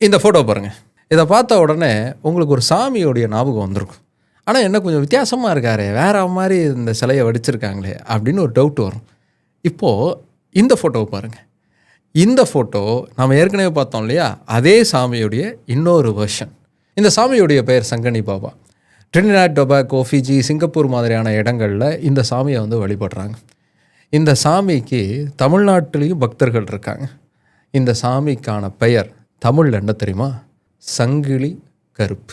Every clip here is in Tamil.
இந்த ஃபோட்டோ பாருங்கள். இதை பார்த்த உடனே உங்களுக்கு ஒரு சாமியோடைய ஞாபகம் வந்திருக்கும். ஆனால் என்ன கொஞ்சம் வித்தியாசமாக இருக்காரே, வேற மாதிரி இந்த சிலையை வடிச்சிருக்காங்களே அப்படின்னு ஒரு டவுட் வரும். இப்போது இந்த ஃபோட்டோவை பாருங்கள். இந்த ஃபோட்டோ நம்ம ஏற்கனவே பார்த்தோம் இல்லையா, அதே சாமியுடைய இன்னொரு வெர்ஷன். இந்த சாமியுடைய பெயர் Sangani Baba. Trinidad Tobago, Fiji, Singapore மாதிரியான இடங்களில் இந்த சாமியை வந்து வழிபடுறாங்க. இந்த சாமிக்கு தமிழ்நாட்டிலையும் பக்தர்கள் இருக்காங்க. இந்த சாமிக்கான பெயர் தமிழில் என்ன தெரியுமா? சங்கிலி கருப்பு.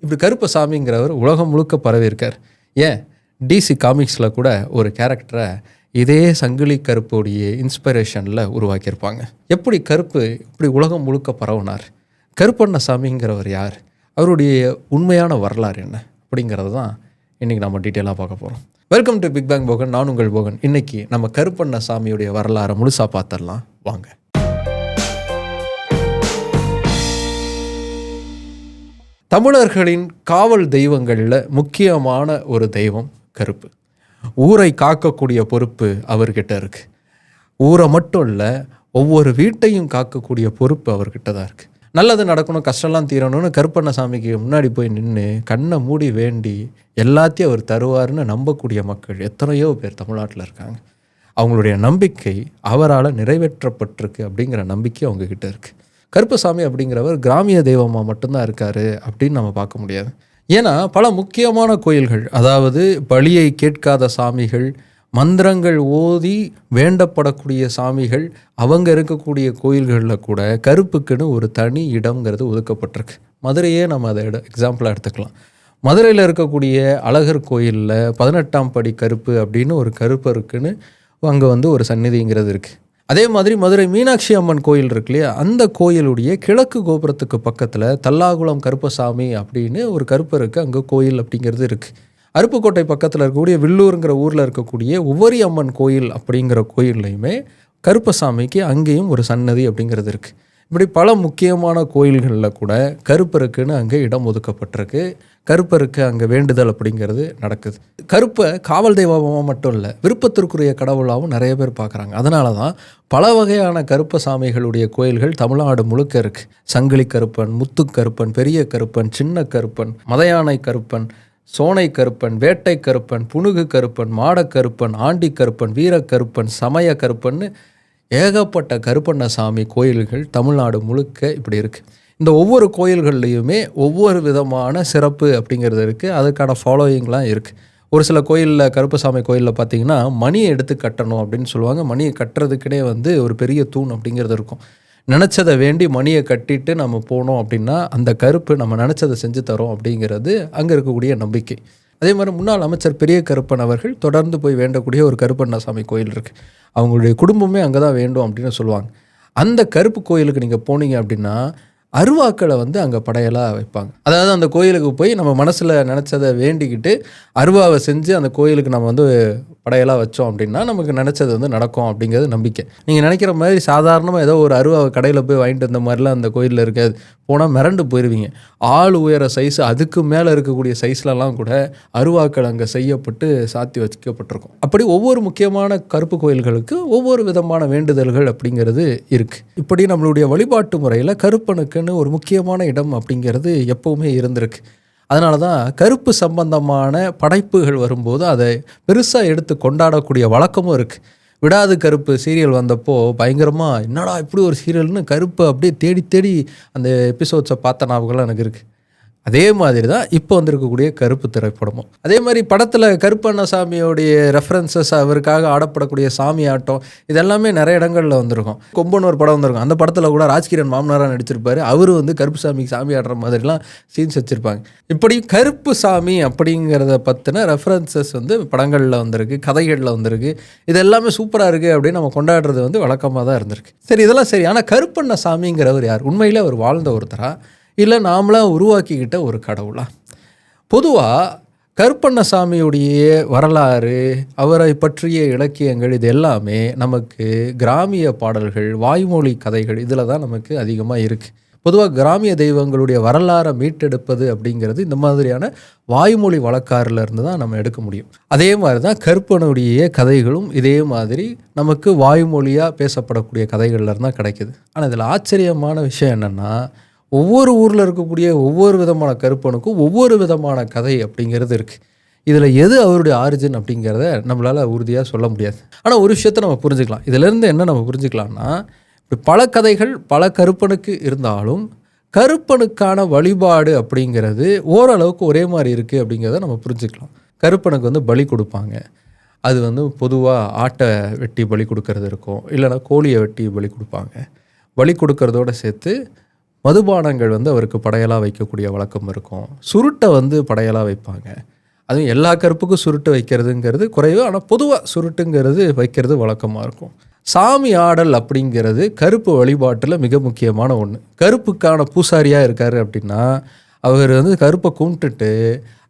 இப்படி கருப்பு சாமிங்கிறவர் உலகம் முழுக்க பரவியிருக்கார். ஏன் டிசி காமிக்ஸில் கூட ஒரு கேரக்டரை இதே சங்கிலி கருப்புடைய இன்ஸ்பிரேஷனில் உருவாக்கியிருப்பாங்க. எப்படி கருப்பு இப்படி உலகம் முழுக்க பரவுனார்? கருப்பண்ண சாமிங்கிறவர் யார்? அவருடைய உண்மையான வரலாறு என்ன அப்படிங்கிறது தான் இன்றைக்கி நம்ம டீட்டெயிலாக பார்க்க போகிறோம். Welcome to big bang Bogan. நான் உங்கள் போகன். இன்றைக்கி நம்ம கருப்பண்ண சாமியுடைய வரலாறை முழுசாக பார்த்துடலாம் வாங்க. தமிழர்களின் காவல் தெய்வங்களில் முக்கியமான ஒரு தெய்வம் கருப்பு. ஊரை காக்கக்கூடிய பொறுப்பு அவர்கிட்ட இருக்குது. ஊரை மட்டும் இல்லை, ஒவ்வொரு வீட்டையும் காக்கக்கூடிய பொறுப்பு அவர்கிட்ட தான் இருக்குது. நல்லது நடக்கணும், கஷ்டம்லாம் தீரணும்னு கருப்பண்ண சாமிக்கு முன்னாடி போய் நின்று கண்ணை மூடி வேண்டி எல்லாத்தையும் அவர் தருவார்னு நம்பக்கூடிய மக்கள் எத்தனையோ பேர் தமிழ்நாட்டில் இருக்காங்க. அவங்களுடைய நம்பிக்கை அவரால் நிறைவேற்றப்பட்டிருக்கு அப்படிங்கிற நம்பிக்கை அவங்கக்கிட்ட இருக்குது. கருப்பசாமி அப்படிங்கிறவர் கிராமிய தெய்வமாக மட்டும்தான் இருக்கார் அப்படின்னு நம்ம பார்க்க முடியாது. ஏன்னா பல முக்கியமான கோயில்கள், அதாவது பலியை கேட்காத சாமிகள், மந்திரங்கள் ஓதி வேண்டப்படக்கூடிய சாமிகள், அவங்க இருக்கக்கூடிய கோயில்களில் கூட கருப்புக்குன்னு ஒரு தனி இடம்ங்கிறது ஒதுக்கப்பட்டிருக்கு. மதுரையே நம்ம அதை எக்ஸாம்பிளாக எடுத்துக்கலாம். மதுரையில் இருக்கக்கூடிய அழகர் கோயிலில் 18ஆம் படி கருப்பு அப்படின்னு ஒரு கருப்பருக்குன்னு அங்கே வந்து ஒரு சந்நிதிங்கிறது இருக்குது. அதே மாதிரி மதுரை மீனாட்சி அம்மன் கோயில் இருக்கு இல்லையா, அந்த கோயிலுடைய கிழக்கு கோபுரத்துக்கு பக்கத்தில் தல்லாகுளம் கருப்பசாமி அப்படின்னு ஒரு கருப்பருக்கு அங்கே கோயில் அப்படிங்கிறது இருக்குது. அருப்புக்கோட்டை பக்கத்தில் இருக்கக்கூடிய வில்லூருங்கிற ஊரில் இருக்கக்கூடிய உவரி அம்மன் கோயில் அப்படிங்கிற கோயில்லையுமே கருப்பசாமிக்கு அங்கேயும் ஒரு சன்னதி அப்படிங்கிறது இருக்குது. இப்படி பல முக்கியமான கோயில்களில் கூட கருப்பருக்குன்னு அங்கே இடம் ஒதுக்கப்பட்டிருக்கு. கருப்பருக்கு அங்கே வேண்டுதல் அப்படிங்கிறது நடக்குது. கருப்பை காவல் தெய்வமாக மட்டும் இல்லை, விருப்பத்திற்குரிய கடவுளாகவும் நிறைய பேர் பார்க்குறாங்க. அதனால தான் பல வகையான கருப்பசாமிகளுடைய கோயில்கள் தமிழ்நாடு முழுக்க இருக்குது. சங்கிலி கருப்பன், முத்து கருப்பன், பெரிய கருப்பன், சின்ன கருப்பன், மதையானை கருப்பன், சோனை கருப்பன், வேட்டை கருப்பன், புனுகு கருப்பன், மாடக்கருப்பன், ஆண்டி கருப்பன், வீரக்கருப்பன், சமய கருப்பன், ஏகப்பட்ட கருப்பண்ண சாமி கோயில்கள் தமிழ்நாடு முழுக்க இப்படி இருக்குது. இந்த ஒவ்வொரு கோயில்கள்லையுமே ஒவ்வொரு விதமான சிறப்பு அப்படிங்கிறது இருக்குது. அதுக்கான ஃபாலோயிங்லாம் இருக்குது. ஒரு சில கோயிலில், கருப்பசாமி கோயிலில் பார்த்திங்கன்னா மணியை எடுத்து கட்டணும் அப்படின்னு சொல்லுவாங்க. மணியை கட்டுறதுக்கிட்டே வந்து ஒரு பெரிய தூண் அப்படிங்கிறது இருக்கும். நினச்சதை வேண்டி மணியை கட்டிட்டு நம்ம போனோம் அப்படின்னா அந்த கருப்பு நம்ம நினச்சதை செஞ்சு தரோம் அப்படிங்கிறது அங்கே இருக்கக்கூடிய நம்பிக்கை. அதே மாதிரி முன்னாள் அமைச்சர் பெரிய கருப்பன் அவர்கள் தொடர்ந்து போய் வேண்டக்கூடிய ஒரு கருப்பண்ணசாமி கோயில் இருக்குது. அவங்களுடைய குடும்பமே அங்கே தான் வேண்டும் அப்படின்னு சொல்லுவாங்க. அந்த கருப்பு கோயிலுக்கு நீங்கள் போனீங்க அப்படின்னா அருவாக்களை வந்து அங்கே படையலாக வைப்பாங்க. அதாவது அந்த கோயிலுக்கு போய் நம்ம மனசில் நினச்சதை வேண்டிக்கிட்டு அருவாவை செஞ்சு அந்த கோயிலுக்கு நம்ம வந்து படையலாக வச்சோம் அப்படின்னா நமக்கு நினச்சது வந்து நடக்கும் அப்படிங்கிறது நம்பிக்கை. நீங்கள் நினைக்கிற மாதிரி சாதாரணமாக ஏதோ ஒரு அருவாவை கடையில் போய் வாங்கிட்டு வந்த மாதிரிலாம் அந்த கோயிலில் இருக்காது. போனால் மிரண்டு போயிடுவீங்க. ஆள் உயர சைஸ், அதுக்கு மேலே இருக்கக்கூடிய சைஸ்லலாம் கூட அருவாக்கள் அங்கே செய்யப்பட்டு சாத்தி வைக்கப்பட்டிருக்கும். அப்படி ஒவ்வொரு முக்கியமான கருப்பு கோயில்களுக்கு ஒவ்வொரு விதமான வேண்டுதல்கள் அப்படிங்கிறது இருக்குது. இப்படி நம்மளுடைய வழிபாட்டு முறையில் கருப்பனுக்குன்னு ஒரு முக்கியமான இடம் அப்படிங்கிறது எப்போவுமே இருந்திருக்கு. அதனால தான் கருப்பு சம்பந்தமான படைப்புகள் வரும்போது அதை பெருசாக எடுத்து கொண்டாடக்கூடிய வழக்கமும் இருக்குது. விடாது கருப்பு சீரியல் வந்தப்போ பயங்கரமாக என்னடா இப்படி ஒரு சீரியல்னு கருப்பு அப்படியே தேடி தேடி அந்த எபிசோட்ஸை பார்த்த ஞாபகம்லாம் எனக்கு இருக்குது. அதே மாதிரி தான் இப்போ வந்திருக்கக்கூடிய கருப்பு திரைப்படமும். அதே மாதிரி படத்தில் கருப்பண்ணசாமியோடைய ரெஃபரன்சஸ், அவருக்காக ஆடப்படக்கூடிய சாமி ஆட்டம், இதெல்லாமே நிறைய இடங்களில் வந்திருக்கும். கொம்பன் ஒரு படம் வந்திருக்கும். அந்த படத்தில் கூட ராஜ்கிரண் மாமனாராக நடிச்சிருப்பார். அவர் வந்து கருப்பு சாமிக்கு சாமி ஆடுற மாதிரிலாம் சீன்ஸ் வச்சுருப்பாங்க. இப்படி கருப்பு சாமி அப்படிங்கிறத பற்றின ரெஃபரன்சஸ் வந்து படங்களில் வந்திருக்கு, கதைகளில் வந்திருக்கு. இது எல்லாமே சூப்பராக இருக்குது அப்படின்னு நம்ம கொண்டாடுறது வந்து வழக்கமாக தான் இருந்திருக்கு. சரி, இதெல்லாம் சரி. ஆனால் கருப்பண்ண சாமிங்கிறவர் யார்? உண்மையில் அவர் வாழ்ந்த ஒருத்தரா, இல்லை நாமளாக உருவாக்கிக்கிட்ட ஒரு கடவுளா? பொதுவாக கருப்பண்ணசாமியுடைய வரலாறு, அவரை பற்றிய இலக்கியங்கள், இது எல்லாமே நமக்கு கிராமிய பாடல்கள், வாய்மொழி கதைகள், இதில் தான் நமக்கு அதிகமாக இருக்குது. பொதுவாக கிராமிய தெய்வங்களுடைய வரலாறை மீட்டெடுப்பது அப்படிங்கிறது இந்த மாதிரியான வாய்மொழி வழக்காறுல இருந்து தான் நம்ம எடுக்க முடியும். அதே மாதிரி தான் கருப்பனுடைய கதைகளும் இதே மாதிரி நமக்கு வாய்மொழியாக பேசப்படக்கூடிய கதைகள்ல இருந்து தான் கிடைக்குது. ஆனால் இதில் ஆச்சரியமான விஷயம் என்னென்னா, ஒவ்வொரு ஊரில் இருக்கக்கூடிய ஒவ்வொரு விதமான கருப்பனுக்கும் ஒவ்வொரு விதமான கதை அப்படிங்கிறது இருக்குது. இதில் எது அவருடைய ஆரிஜின் அப்படிங்கிறத நம்மளால் உறுதியாக சொல்ல முடியாது. ஆனால் ஒரு விஷயத்தை நம்ம புரிஞ்சுக்கலாம். இதிலேருந்து என்ன நம்ம புரிஞ்சுக்கலாம்னா, இப்படி பல கதைகள் பல கருப்பனுக்கு இருந்தாலும் கருப்பனுக்கான வழிபாடு அப்படிங்கிறது ஓரளவுக்கு ஒரே மாதிரி இருக்குது அப்படிங்கிறத நம்ம புரிஞ்சுக்கலாம். கருப்பனுக்கு வந்து பலி கொடுப்பாங்க. அது வந்து பொதுவாக ஆட்டை வெட்டி பலி கொடுக்கறது இருக்கும், இல்லைனா கோழியை வெட்டி பலி கொடுப்பாங்க. பலி கொடுக்கறதோடு சேர்த்து மதுபானங்கள் வந்து அவருக்கு படையலாக வைக்கக்கூடிய வழக்கம் இருக்கும். சுருட்டை வந்து படையலாக வைப்பாங்க. அதுவும் எல்லா கருப்புக்கும் சுருட்டு வைக்கிறதுங்கிறது குறைவு, ஆனால் பொதுவாக சுருட்டுங்கிறது வைக்கிறது வழக்கமாக இருக்கும். சாமி ஆடல் அப்படிங்கிறது கருப்பு வழிபாட்டில் மிக முக்கியமான ஒன்று. கருப்புக்கான பூசாரியாக இருக்கார் அப்படின்னா அவர் வந்து கருப்பை கும்பிட்டுட்டு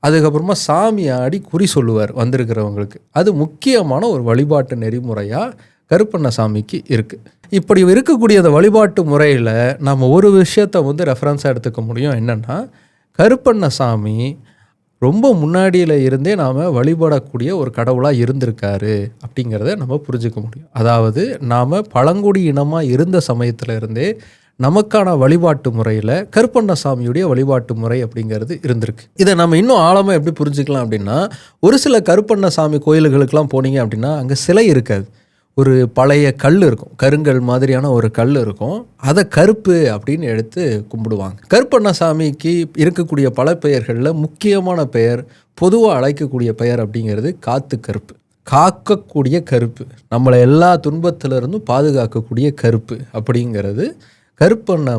அதுக்கப்புறமா சாமி ஆடி குறி சொல்லுவார் வந்திருக்கிறவங்களுக்கு. அது முக்கியமான ஒரு வழிபாட்டு நெறிமுறையாக கருப்பண்ண சாமிக்கு இருக்குது. இப்படி இருக்கக்கூடிய அந்த வழிபாட்டு முறையில் நம்ம ஒரு விஷயத்தை வந்து ரெஃபரன்ஸாக எடுத்துக்க முடியும். என்னென்னா, கருப்பண்ண சாமி ரொம்ப முன்னாடியில் இருந்தே நாம் வழிபடக்கூடிய ஒரு கடவுளாக இருந்திருக்காரு அப்படிங்கிறத நம்ம புரிஞ்சுக்க முடியும். அதாவது நாம் பழங்குடி இனமாக இருந்த சமயத்தில் இருந்தே நமக்கான வழிபாட்டு முறையில் கருப்பண்ண சாமியுடைய வழிபாட்டு முறை அப்படிங்கிறது இருந்திருக்கு. இதை நம்ம இன்னும் ஆழமாக எப்படி புரிஞ்சுக்கலாம் அப்படின்னா, ஒரு சில கருப்பண்ண சாமி கோயில்களுக்கெல்லாம் போனீங்க அப்படின்னா அங்கே சிலை இருக்காது. ஒரு பழைய கல் இருக்கும், கருங்கல் மாதிரியான ஒரு கல் இருக்கும். அதை கருப்பு அப்படின்னு எடுத்து கும்பிடுவாங்க. கருப்பண்ண சாமிக்கு இருக்கக்கூடிய பல பெயர்களில் முக்கியமான பெயர், பொதுவாக அழைக்கக்கூடிய பெயர் அப்படிங்கிறது காத்து கருப்பு. காக்கக்கூடிய கருப்பு, நம்மளை எல்லா துன்பத்திலிருந்தும் பாதுகாக்கக்கூடிய கருப்பு அப்படிங்கிறது கருப்பண்ண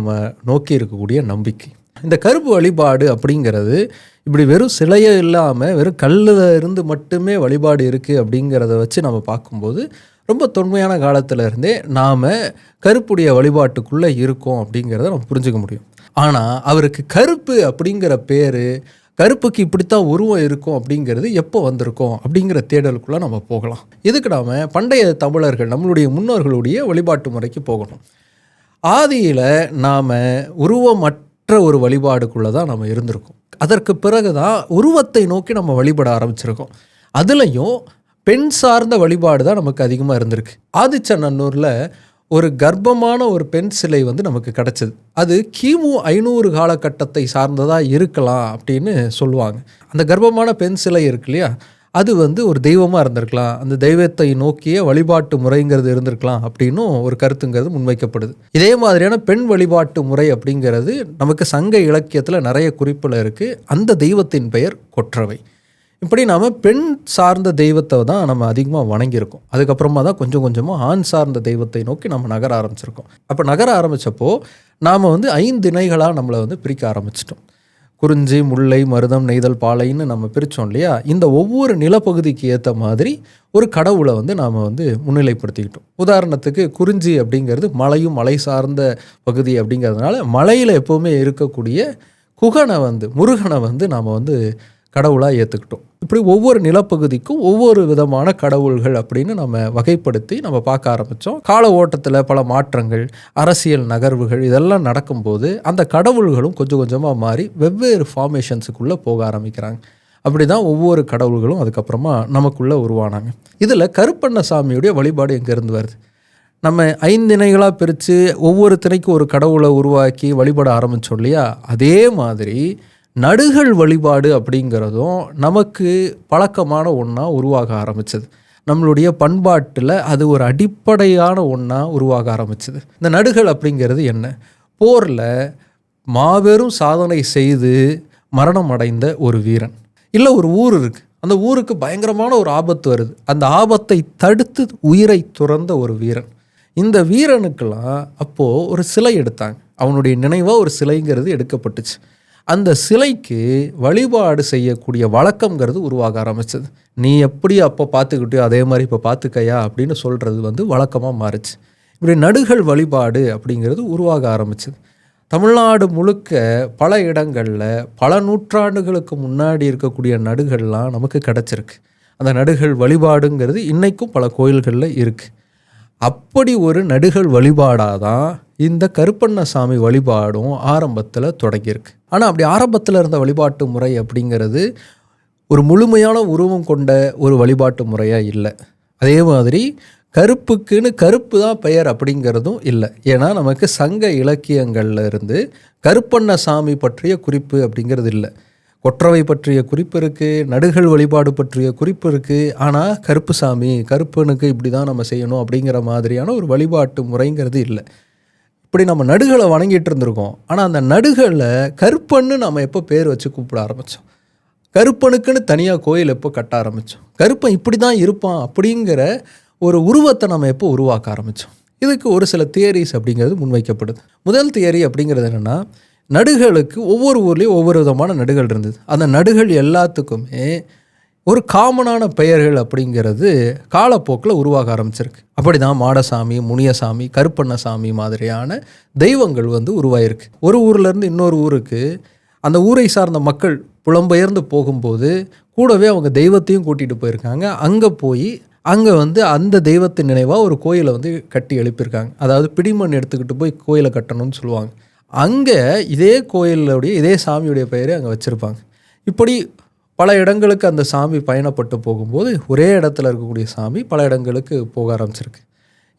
நோக்கி இருக்கக்கூடிய நம்பிக்கை. இந்த கருப்பு வழிபாடு அப்படிங்கிறது இப்படி வெறும் சிலையே இல்லாமல் வெறும் கல்லில் இருந்து மட்டுமே வழிபாடு இருக்குது அப்படிங்கிறத வச்சு நம்ம பார்க்கும்போது ரொம்ப தொன்மையான காலத்தில் இருந்தே நாம் கருப்புடைய வழிபாட்டுக்குள்ளே இருக்கோம் அப்படிங்கிறத நம்ம புரிஞ்சுக்க முடியும். ஆனால் அவருக்கு கருப்பு அப்படிங்கிற பேர், கருப்புக்கு இப்படித்தான் உருவம் இருக்கும் அப்படிங்கிறது எப்போ வந்திருக்கோம் அப்படிங்கிற தேடலுக்குள்ளே நம்ம போகலாம். இதுக்கு நாம் பண்டைய தமிழர்கள் நம்மளுடைய முன்னோர்களுடைய வழிபாட்டு முறைக்கு போகணும். ஆதியில் நாம் உருவமற்ற ஒரு வழிபாடுக்குள்ளே தான் நம்ம இருந்திருக்கோம். அதற்கு பிறகு தான் உருவத்தை நோக்கி நம்ம வழிபட ஆரம்பிச்சிருக்கோம். அதுலேயும் பெண் சார்ந்த வழிபாடு தான் நமக்கு அதிகமாக இருந்திருக்கு. ஆதிச்சநல்லூரில் ஒரு கர்ப்பமான ஒரு பெண் சிலை வந்து நமக்கு கிடச்சிது. அது கிமு 500 காலகட்டத்தை சார்ந்ததாக இருக்கலாம் அப்படின்னு சொல்லுவாங்க. அந்த கர்ப்பமான பெண் சிலை இருக்கு இல்லையா, அது வந்து ஒரு தெய்வமாக இருந்திருக்கலாம், அந்த தெய்வத்தை நோக்கிய வழிபாட்டு முறைங்கிறது இருந்திருக்கலாம் அப்படின்னும் ஒரு கருத்துங்கிறது முன்வைக்கப்படுது. இதே மாதிரியான பெண் வழிபாட்டு முறை அப்படிங்கிறது நமக்கு சங்க இலக்கியத்தில் நிறைய குறிப்பில் இருக்குது. அந்த தெய்வத்தின் பெயர் கொற்றவை. இப்படி நாம் பெண் சார்ந்த தெய்வத்தை தான் நம்ம அதிகமாக வணங்கியிருக்கோம். அதுக்கப்புறமா தான் கொஞ்சம் கொஞ்சமாக ஆண் சார்ந்த தெய்வத்தை நோக்கி நம்ம நகர ஆரம்பிச்சிருக்கோம். அப்போ நகர ஆரம்பித்தப்போ நாம் வந்து 5 திணைகளாக நம்மளை வந்து பிரிக்க ஆரம்பிச்சிட்டோம். குறிஞ்சி, முல்லை, மருதம், நெய்தல், பாலைன்னு நம்ம பிரித்தோம் இல்லையா. இந்த ஒவ்வொரு நிலப்பகுதிக்கு ஏற்ற மாதிரி ஒரு கடவுளை வந்து நாம் வந்து முன்னிலைப்படுத்திக்கிட்டோம். உதாரணத்துக்கு குறிஞ்சி அப்படிங்கிறது மலையும் மலை சார்ந்த பகுதி அப்படிங்கிறதுனால மலையில் எப்போவுமே இருக்கக்கூடிய குகனை வந்து முருகனை வந்து நாம் வந்து கடவுளாக ஏற்றுக்கிட்டோம். இப்படி ஒவ்வொரு நிலப்பகுதிக்கும் ஒவ்வொரு விதமான கடவுள்கள் அப்படின்னு நம்ம வகைப்படுத்தி நம்ம பார்க்க ஆரம்பித்தோம். கால ஓட்டத்தில் பல மாற்றங்கள், அரசியல் நகர்வுகள் இதெல்லாம் நடக்கும்போது அந்த கடவுள்களும் கொஞ்சம் கொஞ்சமாக மாறி வெவ்வேறு ஃபார்மேஷன்ஸுக்குள்ளே போக ஆரம்பிக்கிறாங்க. அப்படி தான் ஒவ்வொரு கடவுள்களும் அதுக்கப்புறமா நமக்குள்ளே உருவானாங்க. இதில் கருப்பண்ண சாமியுடைய வழிபாடு எங்கேருந்து வருது? நம்ம 5 திணைகளாக பிரித்து ஒவ்வொரு திணைக்கும் ஒரு கடவுளை உருவாக்கி வழிபட ஆரம்பித்தோம் இல்லையா. அதே மாதிரி நடுகள் வழிபாடு அப்படிங்கிறதும் நமக்கு பழக்கமான ஒன்றா உருவாக ஆரம்பிச்சது. நம்மளுடைய பண்பாட்டில் அது ஒரு அடிப்படையான ஒன்றா உருவாக ஆரம்பிச்சது. இந்த நடுகள் அப்படிங்கிறது என்ன? போரில் மாபெரும் சாதனை செய்து மரணம் அடைந்த ஒரு வீரன், இல்லை ஒரு ஊர் இருக்குது, அந்த ஊருக்கு பயங்கரமான ஒரு ஆபத்து வருது, அந்த ஆபத்தை தடுத்து உயிரை துறந்த ஒரு வீரன். இந்த வீரனுக்கெல்லாம் அப்போது ஒரு சிலை எடுத்தாங்க. அவனுடைய நினைவாக ஒரு சிலைங்கிறது எடுக்கப்பட்டுச்சு. அந்த சிலைக்கு வழிபாடு செய்யக்கூடிய வழக்கங்கிறது உருவாக ஆரம்பிச்சது. நீ எப்படி அப்போ பார்த்துக்கிட்டியோ அதே மாதிரி இப்போ பார்த்துக்கையா அப்படின்னு சொல்கிறது வந்து வழக்கமாக மாறுச்சு. இப்படி நடுகள் வழிபாடு அப்படிங்கிறது உருவாக ஆரம்பிச்சது. தமிழ்நாடு முழுக்க பல இடங்களில் பல நூற்றாண்டுகளுக்கு முன்னாடி இருக்கக்கூடிய நடுகள்லாம் நமக்கு கிடச்சிருக்கு. அந்த நடுகள் வழிபாடுங்கிறது இன்றைக்கும் பல கோயில்களில் இருக்குது. அப்படி ஒரு நடுகள் வழிபாடாக தான் இந்த கருப்பண்ணசாமி வழிபாடும் ஆரம்பத்தில் தொடங்கியிருக்கு. ஆனால் அப்படி ஆரம்பத்தில் இருந்த வழிபாட்டு முறை அப்படிங்கிறது ஒரு முழுமையான உருவம் கொண்ட ஒரு வழிபாட்டு முறையாக இல்லை. அதே மாதிரி கருப்புக்குன்னு கருப்பு தான் பெயர் அப்படிங்கிறதும் இல்லை. ஏன்னா நமக்கு சங்க இலக்கியங்களில் இருந்து கருப்பண்ணசாமி பற்றிய குறிப்பு அப்படிங்கிறது இல்லை. கொற்றவை பற்றிய குறிப்பு இருக்குது, நடுகள் வழிபாடு பற்றிய குறிப்பு இருக்குது. ஆனால் கருப்புசாமி, கருப்பனுக்கு இப்படி தான் நம்ம செய்யணும் அப்படிங்கிற மாதிரியான ஒரு வழிபாட்டு முறைங்கிறது இல்லை. இப்படி நம்ம நடுகளை வணங்கிட்டு இருந்திருக்கோம். ஆனால் அந்த நடுகளில் கருப்பன்னு நம்ம எப்போ பேர் வச்சு கூப்பிட ஆரம்பித்தோம்? கருப்பனுக்குன்னு தனியாக கோயில் எப்போ கட்ட ஆரம்பித்தோம்? கருப்பன் இப்படி தான் இருப்பான் அப்படிங்கிற ஒரு உருவத்தை நம்ம எப்போ உருவாக்க ஆரம்பித்தோம்? இதுக்கு ஒரு சில தியரிஸ் அப்படிங்கிறது முன்வைக்கப்படுது. முதல் தியரி அப்படிங்கிறது என்னென்னா, நடுகளுக்கு ஒவ்வொரு ஊர்லேயும் ஒவ்வொரு விதமான நடுகள் இருந்தது. அந்த நடுகள் எல்லாத்துக்குமே ஒரு காமனான பெயர்கள் அப்படிங்கிறது காலப்போக்கில் உருவாக ஆரம்பிச்சிருக்கு. அப்படி தான் மாடசாமி, முனியசாமி, கருப்பண்ணசாமி மாதிரியான தெய்வங்கள் உருவாயிருக்கு. ஒரு ஊர்லேருந்து இன்னொரு ஊருக்கு அந்த ஊரை சார்ந்த மக்கள் புலம்பெயர்ந்து போகும்போது கூடவே அவங்க தெய்வத்தையும் கூட்டிகிட்டு போயிருக்காங்க. அங்கே அந்த தெய்வத்தின் நினைவாக ஒரு கோயிலை கட்டி எழுப்பியிருக்காங்க. அதாவது பிடிமண் எடுத்துக்கிட்டு போய் கோயிலை கட்டணும்னு சொல்லுவாங்க. அங்கே இதே கோயிலுடைய இதே சாமியுடைய பெயரை அங்கே வச்சுருப்பாங்க. இப்படி பல இடங்களுக்கு அந்த சாமி பயணப்பட்டு போகும்போது ஒரே இடத்துல இருக்கக்கூடிய சாமி பல இடங்களுக்கு போக ஆரம்பிச்சிருக்கு.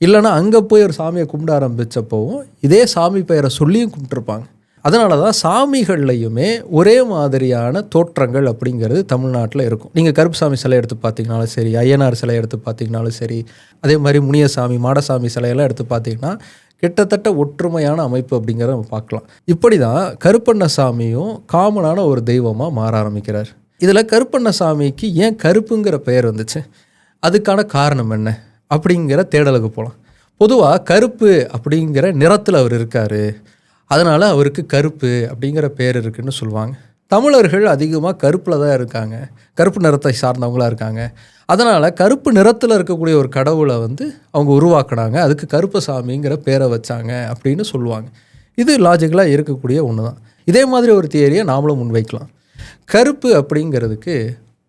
இல்லைனா அங்கே போய் ஒரு சாமியை கும்பிட ஆரம்பித்தப்போவும் இதே சாமி பெயரை சொல்லியும் கும்பிட்டுருப்பாங்க. அதனால தான் சாமிகள்லையுமே ஒரே மாதிரியான தோற்றங்கள் அப்படிங்கிறது தமிழ்நாட்டில் இருக்கும். நீங்கள் கருப்புசாமி சிலை எடுத்து பார்த்தீங்கனாலும் சரி, ஐயனார் சிலை எடுத்து பார்த்தீங்கனாலும் சரி, அதே மாதிரி முனியசாமி, மாடசாமி சிலையெல்லாம் எடுத்து பார்த்தீங்கன்னா கிட்டத்தட்ட ஒற்றுமையான அமைப்பு அப்படிங்கிறத நம்ம பார்க்கலாம். இப்படி தான் கருப்பண்ணசாமியும் காமனான ஒரு தெய்வமாக மாற ஆரம்பிக்கிறார். இதில் கருப்பண்ணசாமிக்கு ஏன் கருப்புங்கிற பெயர் வந்துச்சு, அதுக்கான காரணம் என்ன அப்படிங்கிற தேடலுக்கு போகலாம். பொதுவாக கருப்பு அப்படிங்கிற நிறத்தில் அவர் இருக்கார், அதனால் அவருக்கு கருப்பு அப்படிங்கிற பேர் இருக்குதுன்னு சொல்லுவாங்க. தமிழர்கள் அதிகமாக கருப்பில் தான் இருக்காங்க, கருப்பு நிறத்தை சார்ந்தவங்களாக இருக்காங்க. அதனால் கருப்பு நிறத்தில் இருக்கக்கூடிய ஒரு கடவுளை அவங்க உருவாக்குனாங்க, அதுக்கு கருப்பசாமிங்கிற பேரை வச்சாங்க அப்படின்னு சொல்லுவாங்க. இது லாஜிக்கலாக இருக்கக்கூடிய ஒன்று தான். இதே மாதிரி ஒரு தியரியை நாமளும் முன்வைக்கலாம். கருப்பு அப்படிங்கிறதுக்கு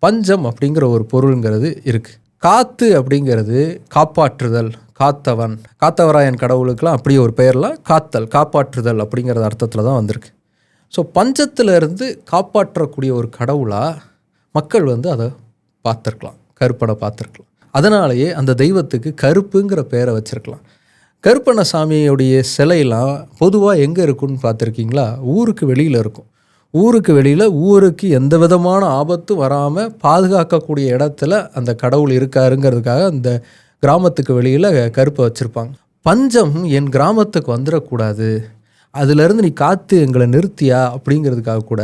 பஞ்சம் அப்படிங்கிற ஒரு பொருளுங்கிறது இருக்குது. காத்து அப்படிங்கிறது காப்பாற்றுதல், காத்தவன், காத்தவராயன் கடவுளுக்கெல்லாம் அப்படி ஒரு பெயர்லாம் காத்தல், காப்பாற்றுதல் அப்படிங்கிறது அர்த்தத்தில் தான் வந்திருக்கு. ஸோ பஞ்சத்திலிருந்து காப்பாற்றக்கூடிய ஒரு கடவுளாக மக்கள் அதை பார்த்துருக்கலாம், கருப்பனை பார்த்துருக்கலாம். அதனாலேயே அந்த தெய்வத்துக்கு கருப்புங்கிற பெயரை வச்சுருக்கலாம். கருப்பண்ணசாமியுடைய சிலையெல்லாம் பொதுவாக எங்கே இருக்குன்னு பார்த்துருக்கீங்களா? ஊருக்கு வெளியில் இருக்கும். ஊருக்கு வெளியில் ஊருக்கு எந்த விதமான ஆபத்தும் வராமல் பாதுகாக்கக்கூடிய இடத்துல அந்த கடவுள் இருக்காருங்கிறதுக்காக அந்த கிராமத்துக்கு வெளியில் கருப்பை வச்சுருப்பாங்க. பஞ்சம் என் கிராமத்துக்கு வந்துடக்கூடாது, அதிலேருந்து நீ காத்து எங்களை நிறுத்தியா அப்படிங்கிறதுக்காக கூட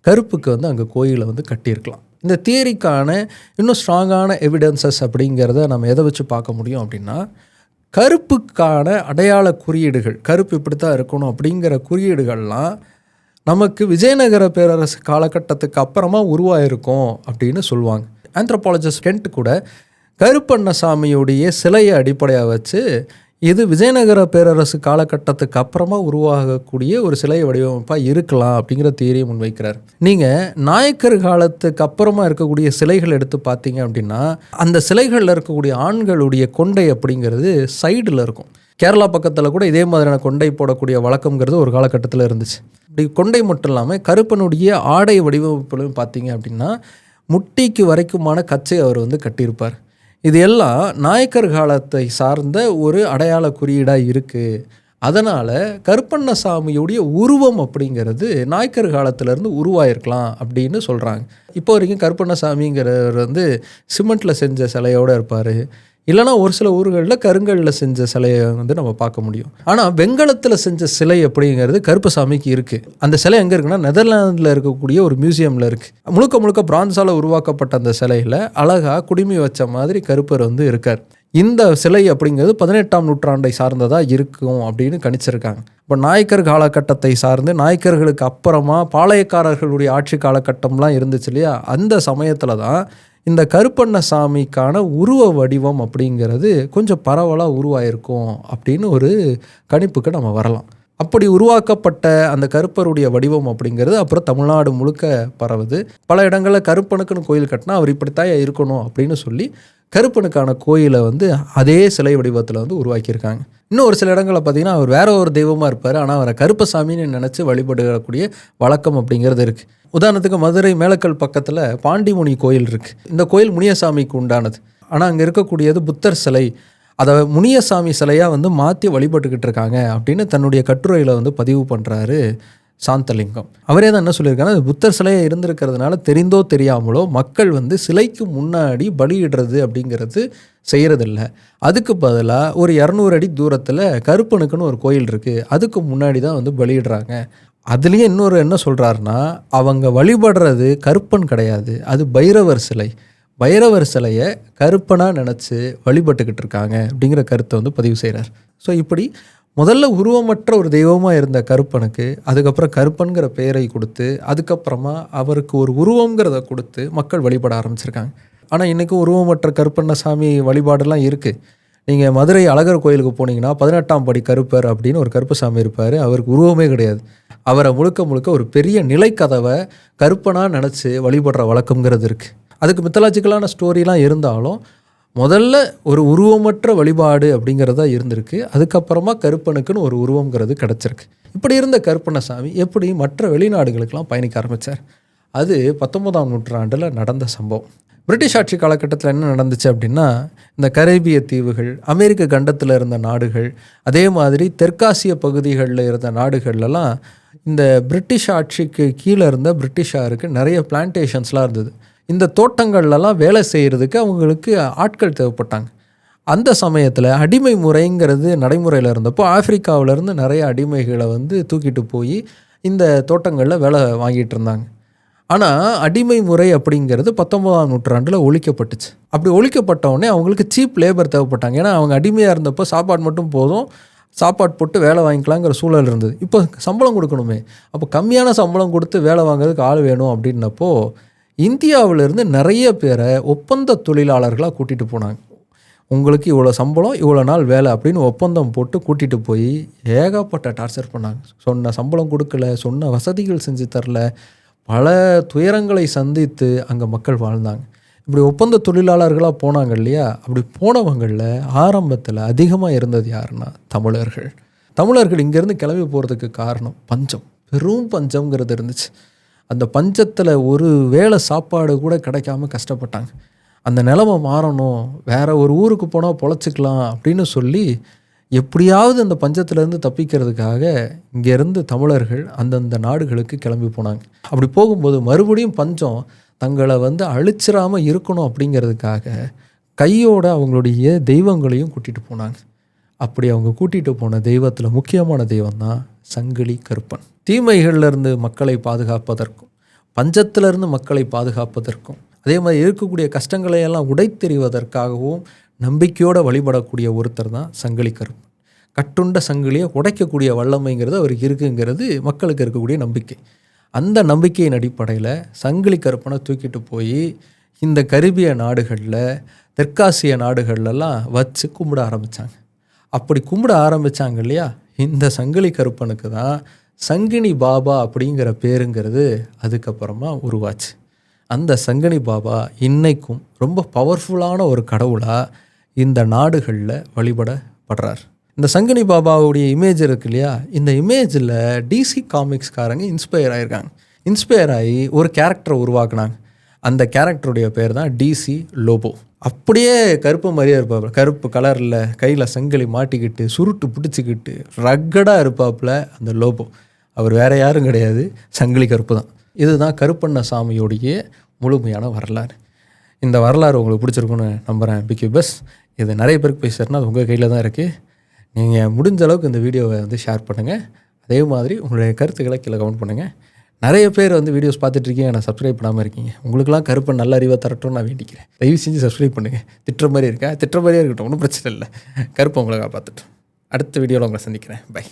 கருப்புக்கு அங்கே கோயிலை கட்டியிருக்கலாம். இந்த தியரிக்கான இன்னும் ஸ்ட்ராங்கான எவிடன்சஸ் அப்படிங்கிறத நம்ம எதை வச்சு பார்க்க முடியும் அப்படின்னா, கருப்புக்கான அடையாள குறியீடுகள், கருப்பு இப்படி தான் இருக்கணும் அப்படிங்கிற குறியீடுகள்லாம் நமக்கு விஜயநகர பேரரசு காலகட்டத்துக்கு அப்புறமா உருவாயிருக்கும் அப்படின்னு சொல்லுவாங்க. ஆந்த்ரோபாலஜிஸ்ட் கென்ட் கூட கருப்பண்ணசாமியுடைய சிலையை அடிப்படையாக வச்சு இது விஜயநகர பேரரசு காலகட்டத்துக்கு அப்புறமா உருவாகக்கூடிய ஒரு சிலை வடிவமைப்பாக இருக்கலாம் அப்படிங்கிற தியரியை முன்வைக்கிறார். நீங்கள் நாயக்கர் காலத்துக்கு அப்புறமா இருக்கக்கூடிய சிலைகள் எடுத்து பார்த்தீங்க அப்படின்னா அந்த சிலைகளில் இருக்கக்கூடிய ஆண்களுடைய கொண்டை அப்படிங்கிறது சைடில் இருக்கும். கேரளா பக்கத்தில் கூட இதே மாதிரியான கொண்டை போடக்கூடிய வழக்கங்கிறது ஒரு காலகட்டத்தில் இருந்துச்சு. இப்படி கொண்டை மட்டும் இல்லாமல் கருப்பனுடைய ஆடை வடிவமைப்புலையும் பார்த்தீங்க அப்படின்னா முட்டிக்கு வரைக்குமான கச்சை அவர் கட்டியிருப்பார். இது எல்லாம் நாயக்கர் காலத்தை சார்ந்த ஒரு அடையாள குறியீடாக இருக்குது. அதனால் கருப்பண்ணசாமியுடைய உருவம் அப்படிங்கிறது நாயக்கர் காலத்திலேருந்து உருவாயிருக்கலாம் அப்படின்னு சொல்கிறாங்க. இப்போ வரைக்கும் கருப்பண்ணசாமிங்கிறவர் சிமெண்ட்டில் செஞ்ச சிலையோடு இருப்பார். இல்லைனா ஒரு சில ஊர்களில் கருங்கல்லில் செஞ்ச சிலையை நம்ம பார்க்க முடியும். ஆனால் வெங்கலத்தில் செஞ்ச சிலை அப்படிங்கிறது கருப்பசாமிக்கு இருக்குது. அந்த சிலை எங்கே இருக்குன்னா நெதர்லாந்தில் இருக்கக்கூடிய ஒரு மியூசியமில் இருக்குது. முழுக்க முழுக்க பிரான்ஸால் உருவாக்கப்பட்ட அந்த சிலையில் அழகாக குடுமி வச்ச மாதிரி கருப்பர் இருக்கார். இந்த சிலை அப்படிங்கிறது 18ஆம் நூற்றாண்டை சார்ந்ததாக இருக்கும் அப்படின்னு கணிச்சிருக்காங்க. இப்போ நாயக்கர் காலகட்டத்தை சார்ந்து நாயக்கர்களுக்கு அப்புறமா பாளையக்காரர்களுடைய ஆட்சி காலகட்டம்லாம் இருந்துச்சு இல்லையா, அந்த சமயத்தில் தான் இந்த கருப்பண்ணசாமிக்கான உருவ வடிவம் அப்படிங்கிறது கொஞ்சம் பரவலாக உருவாயிருக்கும் அப்படின்னு ஒரு கணிப்புக்கு நம்ம வரலாம். அப்படி உருவாக்கப்பட்ட அந்த கருப்பருடைய வடிவம் அப்படிங்கிறது அப்புறம் தமிழ்நாடு முழுக்க பரவுது. பல இடங்களில் கருப்பனுக்குன்னு கோயில் கட்டினா அவர் இப்படித்தான் இருக்கணும் அப்படின்னு சொல்லி கருப்பனுக்கான கோயிலை வந்து அதே சிலை வடிவத்தில் வந்து உருவாக்கியிருக்காங்க. இன்னும் ஒரு சில இடங்களில் பார்த்திங்கன்னா அவர் வேற ஒரு தெய்வமாக இருப்பார், ஆனால் அவரை கருப்பசாமின்னு நினச்சி வழிபடக்கூடிய வழக்கம் அப்படிங்கிறது இருக்குது. உதாரணத்துக்கு மதுரை மேலக்கல் பக்கத்தில் பாண்டிமுனி கோயில் இருக்குது. இந்த கோயில் முனியசாமிக்கு உண்டானது. ஆனால் அங்கே இருக்கக்கூடியது புத்தர் சிலை, அதை முனியசாமி சிலையாக வந்து மாற்றி வழிபட்டுக்கிட்டு இருக்காங்க அப்படின்னு தன்னுடைய கட்டுரையில் வந்து பதிவு பண்ணுறாரு சாந்தலிங்கம். அவரே தான் என்ன சொல்லியிருக்காங்கன்னா, புத்தர் சிலையாக இருந்திருக்கிறதுனால தெரிந்தோ தெரியாமலோ மக்கள் வந்து சிலைக்கு முன்னாடி பலியிடுறது அப்படிங்கிறது செய்கிறதில்ல. அதுக்கு பதிலாக ஒரு 200 அடி தூரத்தில் கருப்பனுக்குன்னு ஒரு கோயில் இருக்குது, அதுக்கு முன்னாடி தான் வந்து பலியிடுறாங்க. அதுலேயே இன்னொரு என்ன சொல்கிறாருன்னா, அவங்க வழிபடுறது கருப்பன் கிடையாது, அது பைரவர் சிலை. பைரவர் சிலையை கருப்பனாக நினச்சி வழிபட்டுக்கிட்டு இருக்காங்க அப்படிங்கிற கருத்தை வந்து பதிவு செய்கிறார். ஸோ இப்படி முதல்ல உருவமற்ற ஒரு தெய்வமாக இருந்த கருப்பனுக்கு அதுக்கப்புறம் கருப்பன்கிற பெயரை கொடுத்து அதுக்கப்புறமா அவருக்கு ஒரு உருவங்கிறத கொடுத்து மக்கள் வழிபட ஆரம்பிச்சிருக்காங்க. ஆனால் இன்றைக்கும் உருவமற்ற கருப்பண்ணசாமி வழிபாடெல்லாம் இருக்குது. நீங்கள் மதுரை அழகர் கோயிலுக்கு போனீங்கன்னா 18ஆம் படி கருப்பர் அப்படின்னு ஒரு கருப்பசாமி இருப்பார். அவருக்கு உருவமே கிடையாது. அவரை முழுக்க முழுக்க ஒரு பெரிய நிலைக்கதவை கருப்பனாக நினச்சி வழிபடுற வழக்கங்கிறது இருக்குது. அதுக்கு மித்தலாஜிக்கலான ஸ்டோரிலாம் இருந்தாலும் முதல்ல ஒரு உருவமற்ற வழிபாடு அப்படிங்கிறதா இருந்திருக்கு. அதுக்கப்புறமா கருப்பனுக்குன்னு ஒரு உருவங்கிறது கிடச்சிருக்கு. இப்படி இருந்த கருப்பண்ணசாமி எப்படி மற்ற வெளிநாடுகளுக்கெல்லாம் பயணிக்க ஆரம்பித்தார்? அது 19ஆம் நூற்றாண்டில் நடந்த சம்பவம். பிரிட்டிஷ் ஆட்சி காலகட்டத்தில் என்ன நடந்துச்சு அப்படின்னா, இந்த கரேபிய தீவுகள், அமெரிக்க கண்டத்தில் இருந்த நாடுகள், அதே மாதிரி தெற்காசிய பகுதிகளில் இருந்த நாடுகள்லாம் இந்த பிரிட்டிஷ் ஆட்சிக்கு கீழே இருந்த பிரிட்டிஷாருக்கு நிறைய பிளான்டேஷன்ஸ்லாம் இருந்தது. இந்த தோட்டங்கள்லாம் வேலை செய்கிறதுக்கு அவங்களுக்கு ஆட்கள் தேவைப்பட்டாங்க. அந்த சமயத்தில் அடிமை முறைங்கிறது நடைமுறையில் இருந்தப்போ ஆப்பிரிக்காவிலேருந்து நிறைய அடிமைகளை வந்து தூக்கிட்டு போய் இந்த தோட்டங்களில் வேலை வாங்கிட்டு இருந்தாங்க. ஆனால் அடிமை முறை அப்படிங்கிறது 19ஆம் நூற்றாண்டில் ஒழிக்கப்பட்டுச்சு. அப்படி ஒழிக்கப்பட்டவுடனே அவங்களுக்கு சீப் லேபர் தேவைப்பட்டாங்க. ஏன்னா அவங்க அடிமையாக இருந்தப்போ சாப்பாடு மட்டும் போதும், சாப்பாடு போட்டு வேலை வாங்கிக்கலாங்கிற சூழல் இருந்தது. இப்போ சம்பளம் கொடுக்கணுமே, அப்போ கம்மியான சம்பளம் கொடுத்து வேலை வாங்குறதுக்கு ஆள் வேணும் அப்படின்னப்போ இந்தியாவிலேருந்து நிறைய பேரை ஒப்பந்த தொழிலாளர்களாக கூட்டிகிட்டு போனாங்க. உங்களுக்கு இவ்வளோ சம்பளம், இவ்வளோ நாள் வேலை அப்படின்னு ஒப்பந்தம் போட்டு கூட்டிகிட்டு போய் ஏகப்பட்ட டார்ச்சர் பண்ணாங்க. சொன்ன சம்பளம் கொடுக்கல, சொன்ன வசதிகள் செஞ்சு தரல, பல துயரங்களை சந்தித்து அங்கே மக்கள் வாழ்ந்தாங்க. இப்படி ஒப்பந்த தொழிலாளர்களாக போனாங்க இல்லையா? அப்படி போனவங்களில் ஆரம்பத்தில் அதிகமாக இருந்தது யாருன்னா தமிழர்கள். தமிழர்கள் இங்கேருந்து கிளம்பி போகிறதுக்கு காரணம் பஞ்சம், பெரும் பஞ்சம்ங்கிறது இருந்துச்சு. அந்த பஞ்சத்தில் ஒரு வேளை சாப்பாடு கூட கிடைக்காம கஷ்டப்பட்டாங்க. அந்த நிலைமை மாறணும், வேற ஒரு ஊருக்கு போனால் பொழைச்சிக்கலாம் அப்படின்னு சொல்லி எப்படியாவது அந்த பஞ்சத்திலேருந்து தப்பிக்கிறதுக்காக இங்கேருந்து தமிழர்கள் அந்தந்த நாடுகளுக்கு கிளம்பி போனாங்க. அப்படி போகும்போது மறுபடியும் பஞ்சம் தங்களை வந்து அழிச்சிடாமல் இருக்கணும் அப்படிங்கிறதுக்காக கையோட அவங்களுடைய தெய்வங்களையும் கூட்டிகிட்டு போனாங்க. அப்படி அவங்க கூட்டிகிட்டு போன தெய்வத்தில் முக்கியமான தெய்வம் தான் சங்கிலி கருப்பன். தீமைகள்லேருந்து மக்களை பாதுகாப்பதற்கும் பஞ்சத்திலிருந்து மக்களை பாதுகாப்பதற்கும் அதே மாதிரி இருக்கக்கூடிய கஷ்டங்களை எல்லாம் உடைத்தெறிவதற்காகவும் நம்பிக்கையோடு வழிபடக்கூடிய ஒருத்தர் தான் சங்கிலி கருப்பன். கட்டுண்ட சங்கிலியை உடைக்கக்கூடிய வல்லமைங்கிறது அவருக்கு இருக்குங்கிறது மக்களுக்கு இருக்கக்கூடிய நம்பிக்கை. அந்த நம்பிக்கையின் அடிப்படையில் சங்கிலி கருப்பனை தூக்கிட்டு போய் இந்த கரிபிய நாடுகளில், தெற்காசிய நாடுகள்லாம் வச்சு கும்பிட ஆரம்பித்தாங்க. அப்படி கும்பிட ஆரம்பித்தாங்க இல்லையா, இந்த சங்கிலி கருப்பனுக்கு தான் சங்கினி பாபா அப்படிங்கிற பேருங்கிறது அதுக்கப்புறமா உருவாச்சு. அந்த சங்கினி பாபா இன்னைக்கும் ரொம்ப பவர்ஃபுல்லான ஒரு கடவுளாக இந்த நாடுகளில் வழிபடப்படுறார். இந்த சங்கினி பாபாவுடைய இமேஜ் இருக்கு இல்லையா, இந்த இமேஜில் டிசி காமிக்ஸ்காரங்க இன்ஸ்பயர் ஆகிருக்காங்க. இன்ஸ்பயர் ஆகி ஒரு கேரக்டரை உருவாக்குனாங்க. அந்த கேரக்டருடைய பேர் தான் டிசி லோபோ. அப்படியே கருப்பு மாதிரியே இருப்பாப்புல, கருப்பு கலரில் கையில் சங்கிலி மாட்டிக்கிட்டு சுருட்டு பிடிச்சிக்கிட்டு ரக்கடாக இருப்பாப்புல அந்த லோபோ. அவர் வேறு யாரும் கிடையாது, சங்கிலி கருப்பு தான். இதுதான் கருப்பண்ணசாமியோடைய முழுமையான வரலாறு. இந்த வரலாறு உங்களுக்கு பிடிச்சிருக்குன்னு நம்புகிறேன். பிகாஸ் இது நிறைய பேருக்கு போய் சேரணும், அது உங்கள் கையில் தான் இருக்குது. நீங்கள் முடிஞ்ச அளவுக்கு இந்த வீடியோவை வந்து ஷேர் பண்ணுங்கள். அதே மாதிரி உங்களுடைய கருத்துக்களை கீழே கமெண்ட் பண்ணுங்கள். நிறைய பேர் வந்து வீடியோஸ் பார்த்துட்ருக்கீங்க, நான் சப்ஸ்கிரைப் பண்ணாமல் இருக்கீங்க. உங்களுக்குலாம் கருப்பன் நல்ல அறிவாக தரட்டும்னு நான் வேண்டிக்கிறேன். தயவு செஞ்சு சப்ஸ்கிரைப் பண்ணுங்கள். திட்டுற மாதிரி இருக்கா, திட்டுற மாதிரியே இருக்கட்டும், ஒன்றும் பிரச்சனை இல்லை. கருப்பை உங்களை காப்பாற்றட்டும். அடுத்த வீடியோவில் உங்களை சந்திக்கிறேன். பை.